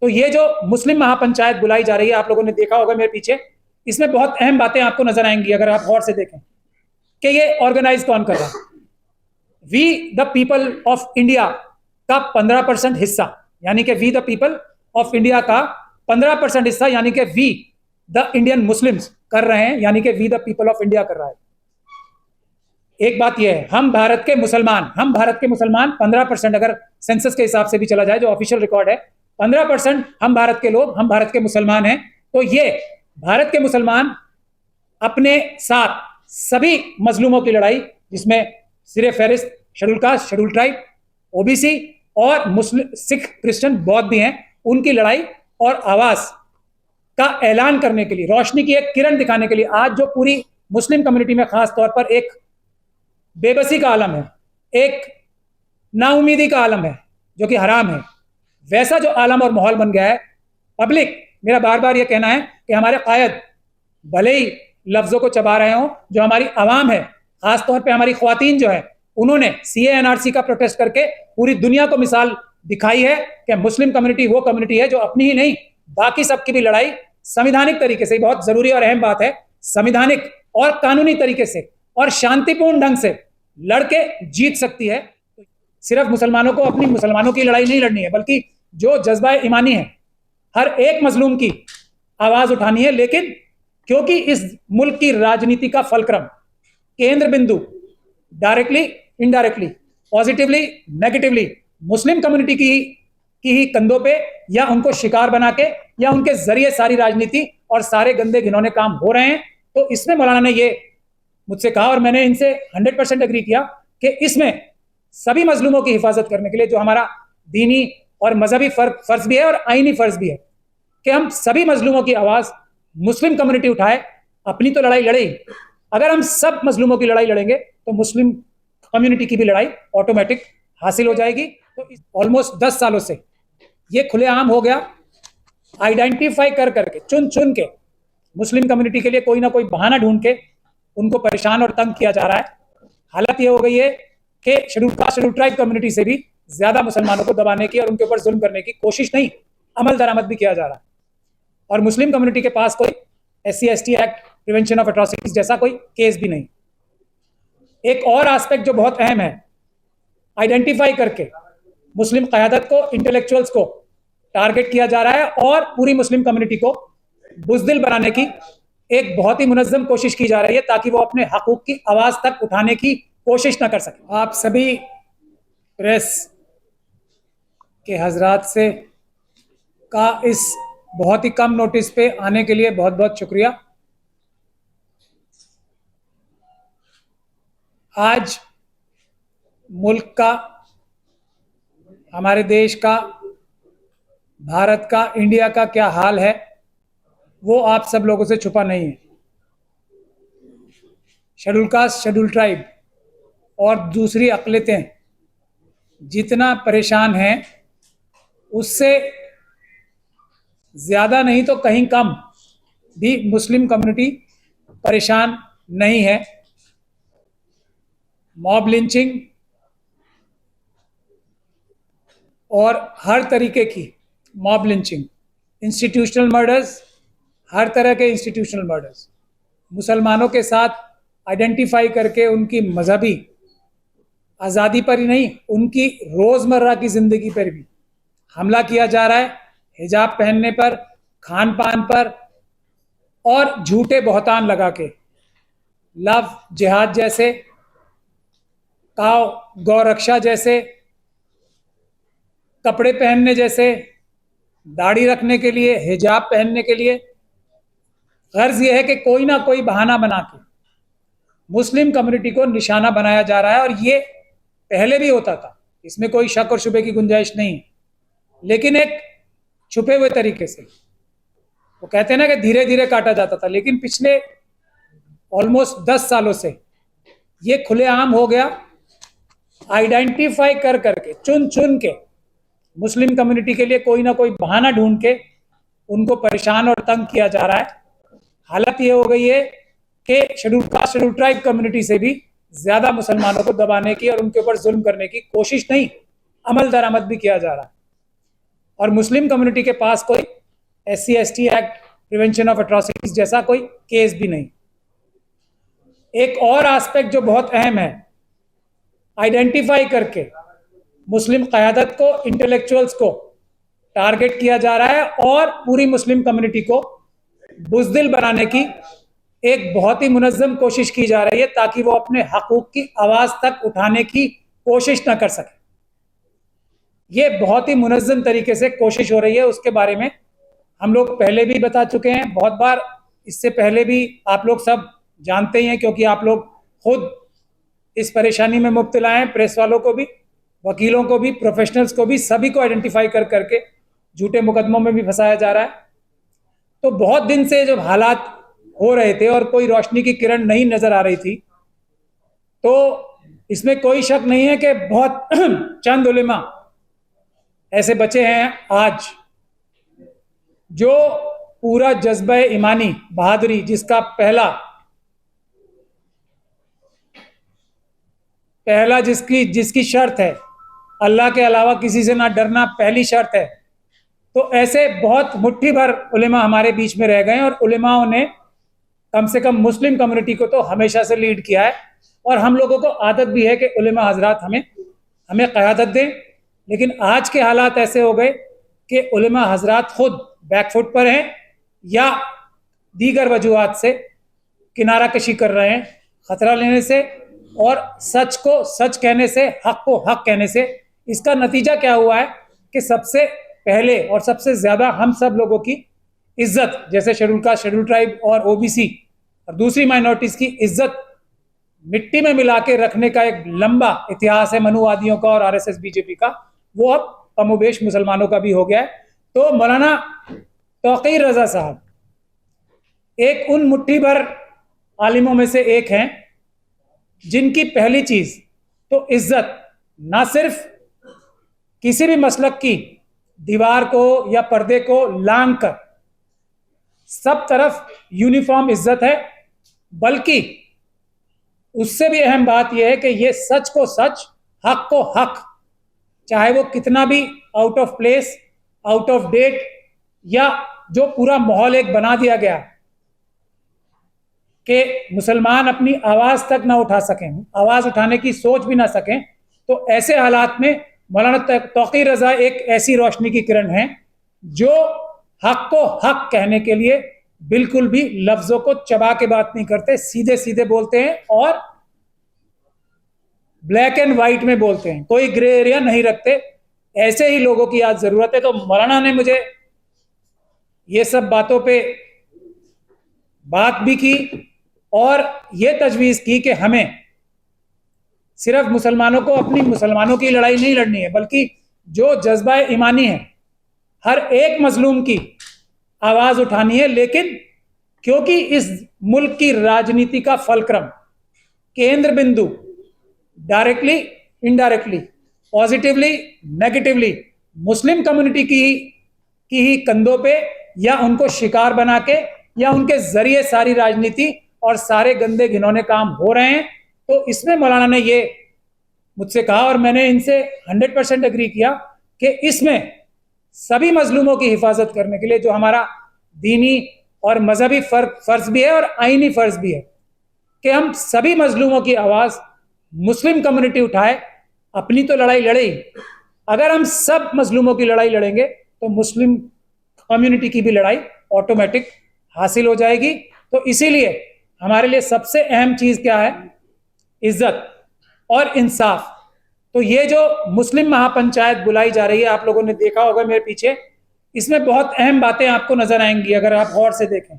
तो ये जो मुस्लिम महापंचायत बुलाई जा रही है, आप लोगों ने देखा होगा मेरे पीछे, इसमें बहुत अहम बातें आपको नजर आएंगी अगर आप गौर से देखें कि ये ऑर्गेनाइज कौन कर रहा है। We the people of India का 15% हिस्सा, यानी कि we the people of India का 15% हिस्सा, यानी कि वी द इंडियन मुस्लिम्स कर रहे हैं, यानी कि we the people of India कर रहा है। एक बात यह है, हम भारत के मुसलमान 15%, अगर सेंसस के हिसाब से भी चला जाए, जो ऑफिशियल रिकॉर्ड है, 15% हम भारत के लोग, हम भारत के मुसलमान हैं। तो ये भारत के मुसलमान अपने साथ सभी मजलूमों की लड़ाई, जिसमें सिरे फहरिस्त schedule caste, schedule tribe, OBC और मुस्लिम, सिख, क्रिश्चियन, बौद्ध भी हैं, उनकी लड़ाई और आवाज का ऐलान करने के लिए, रोशनी की एक किरण दिखाने के लिए आज जो पूरी मुस्लिम कम्युनिटी में खास तौर पर एक बेबसी का आलम है, एक नाउमीदी का आलम है जो कि हराम है, वैसा जो आलम और माहौल बन गया है। पब्लिक, मेरा बार बार यह कहना है कि हमारे कायद भले ही लफ्जों को चबा रहे हों, जो हमारी आवाम है, खास तौर पे हमारी ख्वातीन जो है, उन्होंने सीए एनआरसी का प्रोटेस्ट करके पूरी दुनिया को मिसाल दिखाई है कि मुस्लिम कम्युनिटी वो कम्युनिटी है जो अपनी ही नहीं बाकी सबकी भी लड़ाई संविधानिक तरीके से, बहुत जरूरी और अहम बात है, संविधानिक और कानूनी तरीके से और शांतिपूर्ण ढंग से लड़के जीत सकती है। सिर्फ मुसलमानों को अपनी मुसलमानों की लड़ाई नहीं लड़नी है, बल्कि जो जज्बा ईमानी है, हर एक मजलूम की आवाज उठानी है। लेकिन क्योंकि इस मुल्क की राजनीति का फलक्रम, केंद्र बिंदु directly, indirectly, positively, negatively Muslim community की ही कंधों पे, या उनको शिकार बना के, या उनके जरिए सारी राजनीति और सारे गंदे घिनौने काम हो रहे हैं। तो इसमें मौलाना ने ये मुझसे कहा और मैंने इनसे 100% एग्री किया कि इसमें सभी मजलूमों की हिफाजत करने के लिए जो हमारा दीनी और मजहबी फर्ज भी है और आईनी फर्ज भी है कि हम सभी मजलूमों की आवाज मुस्लिम कम्युनिटी उठाए। अपनी तो लड़ाई लड़े, अगर हम सब मजलूमों की लड़ाई लड़ेंगे तो मुस्लिम कम्युनिटी की भी लड़ाई ऑटोमेटिक हासिल हो जाएगी। तो ऑलमोस्ट 10 सालों से ये खुलेआम हो गया, आइडेंटिफाई कर करके, चुन चुन के मुस्लिम कम्युनिटी के लिए कोई ना कोई बहाना ढूंढ के उनको परेशान और तंग किया जा रहा है। हालत ये हो गई है कि schedule caste, schedule tribe community से भी ज्यादा मुसलमानों को दबाने की और उनके ऊपर जुल्म करने की कोशिश नहीं, अमल दरामद भी किया जा रहा है। और मुस्लिम कम्युनिटी के पास कोई SC/ST act, prevention of atrocities जैसा कोई केस भी नहीं। एक और एस्पेक्ट जो बहुत अहम है, आइडेंटिफाई करके मुस्लिम क़यादत को, इंटेलेक्चुअल्स को टारगेट किया जा रहा है और पूरी मुस्लिम कम्युनिटी को बुज़दिल बनाने की एक बहुत ही मुनज़्ज़म कोशिश की जा रही है ताकि वो अपने हकूक़ की आवाज़ तक उठाने की कोशिश ना कर सके। आप सभी प्रेस के हजरात से का इस बहुत ही कम नोटिस पे आने के लिए बहुत बहुत शुक्रिया। आज मुल्क का, हमारे देश का, भारत का, इंडिया का क्या हाल है वो आप सब लोगों से छुपा नहीं है। शेड्यूल कास्ट, शेड्यूल ट्राइब और दूसरी अक़लियतें जितना परेशान हैं उससे ज़्यादा नहीं तो कहीं कम भी मुस्लिम कम्युनिटी परेशान नहीं है। मॉब लिंचिंग और हर तरीके की मॉब लिंचिंग, इंस्टीट्यूशनल मर्डर्स, हर तरह के इंस्टीट्यूशनल मर्डर्स, मुसलमानों के साथ आइडेंटिफाई करके उनकी मजहबी आज़ादी पर ही नहीं, उनकी रोज़मर्रा की ज़िंदगी पर भी हमला किया जा रहा है। हिजाब पहनने पर, खान पान पर और झूठे बहतान लगा के लव जिहाद जैसे, गौ रक्षा जैसे, कपड़े पहनने जैसे, दाढ़ी रखने के लिए, हिजाब पहनने के लिए गर्ज ये है कि कोई ना कोई बहाना बना के मुस्लिम कम्युनिटी को निशाना बनाया जा रहा है। और ये पहले भी होता था, इसमें कोई शक और शुबे की गुंजाइश नहीं है, लेकिन एक छुपे हुए तरीके से। वो कहते हैं ना कि धीरे धीरे काटा जाता था, लेकिन पिछले ऑलमोस्ट 10 सालों से ये खुलेआम हो गया। आइडेंटिफाई कर करके, चुन चुन के मुस्लिम कम्युनिटी के लिए कोई ना कोई बहाना ढूंढ के उनको परेशान और तंग किया जा रहा है। हालत ये हो गई है कि schedule caste, schedule tribe community से भी ज्यादा मुसलमानों को दबाने की और उनके ऊपर जुल्म करने की कोशिश नहीं, अमल दरामद भी किया जा रहा है। और मुस्लिम कम्युनिटी के पास कोई SC/ST act, prevention of atrocities जैसा कोई केस भी नहीं। एक और एस्पेक्ट जो बहुत अहम है, आइडेंटिफाई करके मुस्लिम क़यादत को, इंटेलेक्चुअल्स को टारगेट किया जा रहा है और पूरी मुस्लिम कम्युनिटी को बुज़दिल बनाने की एक बहुत ही मुनज़्ज़म कोशिश की जा रही है ताकि वो अपने हकूक़ की आवाज़ तक उठाने की कोशिश ना कर सके। ये बहुत ही मुनज़्ज़म तरीके से कोशिश हो रही है, उसके बारे में हम लोग पहले भी बता चुके हैं बहुत बार, इससे पहले भी आप लोग सब जानते ही हैं क्योंकि आप लोग खुद इस परेशानी में मुब्तला हैं। प्रेस वालों को भी, वकीलों को भी, प्रोफेशनल्स को भी, सभी को आइडेंटिफाई कर करके झूठे मुकदमों में भी फंसाया जा रहा है। तो बहुत दिन से जब हालात हो रहे थे और कोई रोशनी की किरण नहीं नजर आ रही थी, तो इसमें कोई शक नहीं है कि बहुत चंद उलेमा ऐसे बचे हैं आज जो पूरा जज्बा ईमानी बहादुरी, जिसका पहला जिसकी शर्त है अल्लाह के अलावा किसी से ना डरना, पहली शर्त है। तो ऐसे बहुत मुट्ठी भर उलेमा हमारे बीच में रह गए और उलेमाओं ने कम से कम मुस्लिम कम्युनिटी को तो हमेशा से लीड किया है और हम लोगों को आदत भी है कि उलेमा हजरात हमें क़यादत दें। लेकिन आज के हालात ऐसे हो गए कि उलेमा हजरात खुद बैकफुट पर हैं या दीगर वजूहात से किनारा कशी कर रहे हैं, ख़तरा लेने से और सच को सच कहने से, हक़ को हक़ कहने से। इसका नतीजा क्या हुआ है कि सबसे पहले और सबसे ज़्यादा हम सब लोगों की इज्जत, जैसे शेड्यूल कास्ट, शेड्यूल ट्राइब और OBC और दूसरी माइनॉरिटीज़ की इज्जत मिट्टी में मिला के रखने का एक लंबा इतिहास है मनुवादियों का और RSS BJP का, वो अब कमोबेश मुसलमानों का भी हो गया है। तो मौलाना तौक़ीर रज़ा साहब एक उन मुट्ठी भर आलिमों में से एक हैं जिनकी पहली चीज़ तो इज्जत, ना सिर्फ किसी भी मसलक की दीवार को या पर्दे को लांग कर सब तरफ यूनिफॉर्म इज्जत है, बल्कि उससे भी अहम बात यह है कि ये सच को सच, हक को हक, चाहे वो कितना भी out of place, out of date या जो पूरा माहौल एक बना दिया गया कि मुसलमान अपनी आवाज़ तक ना उठा सकें, आवाज़ उठाने की सोच भी ना सकें, तो ऐसे हालात में मौलाना तौक़ीर रज़ा एक ऐसी रोशनी की किरण है जो हक को हक कहने के लिए बिल्कुल भी लफ्ज़ों को चबा के बात नहीं करते, सीधे सीधे बोलते हैं और ब्लैक एंड वाइट में बोलते हैं, कोई ग्रे एरिया नहीं रखते। ऐसे ही लोगों की आज ज़रूरत है। तो मौलाना ने मुझे ये सब बातों पे बात भी की और ये तजवीज़ की कि हमें सिर्फ मुसलमानों को अपनी मुसलमानों की लड़ाई नहीं लड़नी है, बल्कि जो जज्बा ईमानी है हर एक मजलूम की आवाज़ उठानी है। लेकिन क्योंकि इस मुल्क की राजनीति का फलक्रम, केंद्र बिंदु directly, indirectly, positively, negatively Muslim community की ही कंधों पे या उनको शिकार बना के या उनके जरिए सारी राजनीति और सारे गंदे घिनौने काम हो रहे हैं। तो इसमें मौलाना ने ये मुझसे कहा और मैंने इनसे 100% एग्री किया कि इसमें सभी मजलूमों की हिफाजत करने के लिए जो हमारा दीनी और मजहबी फ़र्ज भी है और आईनी फ़र्ज भी है कि हम सभी मजलूमों की आवाज़ मुस्लिम कम्युनिटी उठाए। अपनी तो लड़ाई लड़े ही, अगर हम सब मजलूमों की लड़ाई लड़ेंगे तो मुस्लिम कम्युनिटी की भी लड़ाई ऑटोमेटिक हासिल हो जाएगी। तो इसीलिए हमारे लिए सबसे अहम चीज़ क्या है? इज्जत और इंसाफ। तो ये जो मुस्लिम महापंचायत बुलाई जा रही है, आप लोगों ने देखा होगा मेरे पीछे, इसमें बहुत अहम बातें आपको नजर आएंगी अगर आप गौर से देखें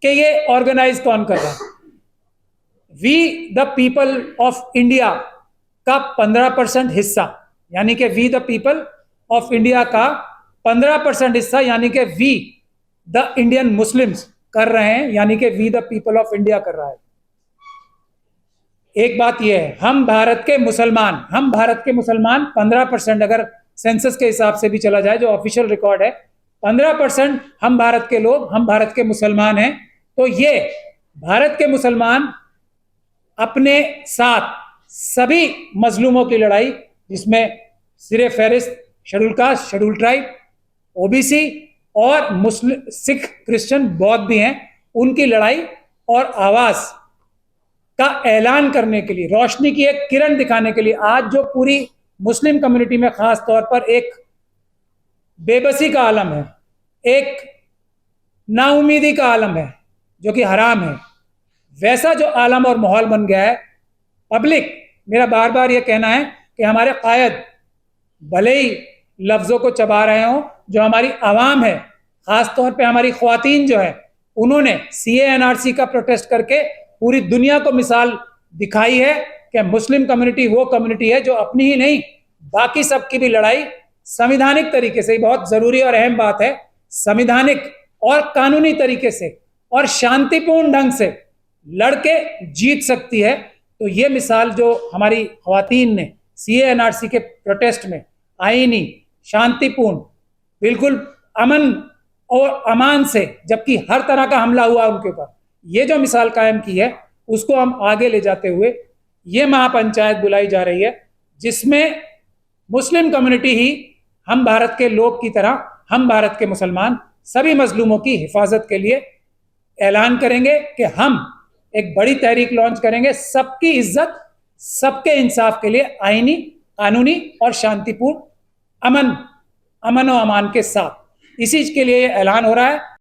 कि ये ऑर्गेनाइज कौन कर रहा है। We the people of India का 15% हिस्सा, यानी कि we the people of India का 15% हिस्सा, यानी कि वी द इंडियन मुस्लिम्स कर रहे हैं, यानी कि we the people of India कर रहा है। एक बात यह है, हम भारत के मुसलमान 15%, अगर सेंसस के हिसाब से भी चला जाए जो ऑफिशियल रिकॉर्ड है, 15% हम भारत के लोग, हम भारत के मुसलमान हैं। तो ये भारत के मुसलमान अपने साथ सभी मजलूमों की लड़ाई, जिसमें सिरे फहरिस्त schedule caste, schedule tribe, OBC और मुस्लिम, सिख, क्रिश्चियन, बौद्ध भी हैं, उनकी लड़ाई और आवाज का ऐलान करने के लिए, रोशनी की एक किरण दिखाने के लिए आज जो पूरी मुस्लिम कम्युनिटी में खास तौर पर एक बेबसी का आलम है, एक नाउमीदी का आलम है जो कि हराम है, वैसा जो आलम और माहौल बन गया है। पब्लिक, मेरा बार बार यह कहना है कि हमारे कायद भले ही लफ्जों को चबा रहे हों, जो हमारी आवाम है, खास तौर पे हमारी ख्वातीन जो है, उन्होंने सीए एनआरसी का प्रोटेस्ट करके पूरी दुनिया को मिसाल दिखाई है कि मुस्लिम कम्युनिटी वो कम्युनिटी है जो अपनी ही नहीं बाकी सबकी भी लड़ाई संविधानिक तरीके से, बहुत जरूरी और अहम बात है, संविधानिक और कानूनी तरीके से और शांतिपूर्ण ढंग से लड़के जीत सकती है। तो ये मिसाल जो हमारी ख्वातीन ने सीए एनआरसी के प्रोटेस्ट में आईनी, शांतिपूर्ण, बिल्कुल अमन और अमान से, जबकि हर तरह का हमला हुआ उनके ऊपर, ये जो मिसाल कायम की है, उसको हम आगे ले जाते हुए ये महापंचायत बुलाई जा रही है, जिसमें मुस्लिम कम्युनिटी ही हम भारत के लोग की तरह, हम भारत के मुसलमान सभी मजलूमों की हिफाजत के लिए ऐलान करेंगे कि हम एक बड़ी तहरीक लॉन्च करेंगे, सबकी इज्जत, सबके इंसाफ के लिए, आईनी, कानूनी और शांतिपूर्ण अमन और अमान के साथ। इसी के लिए ऐलान हो रहा है।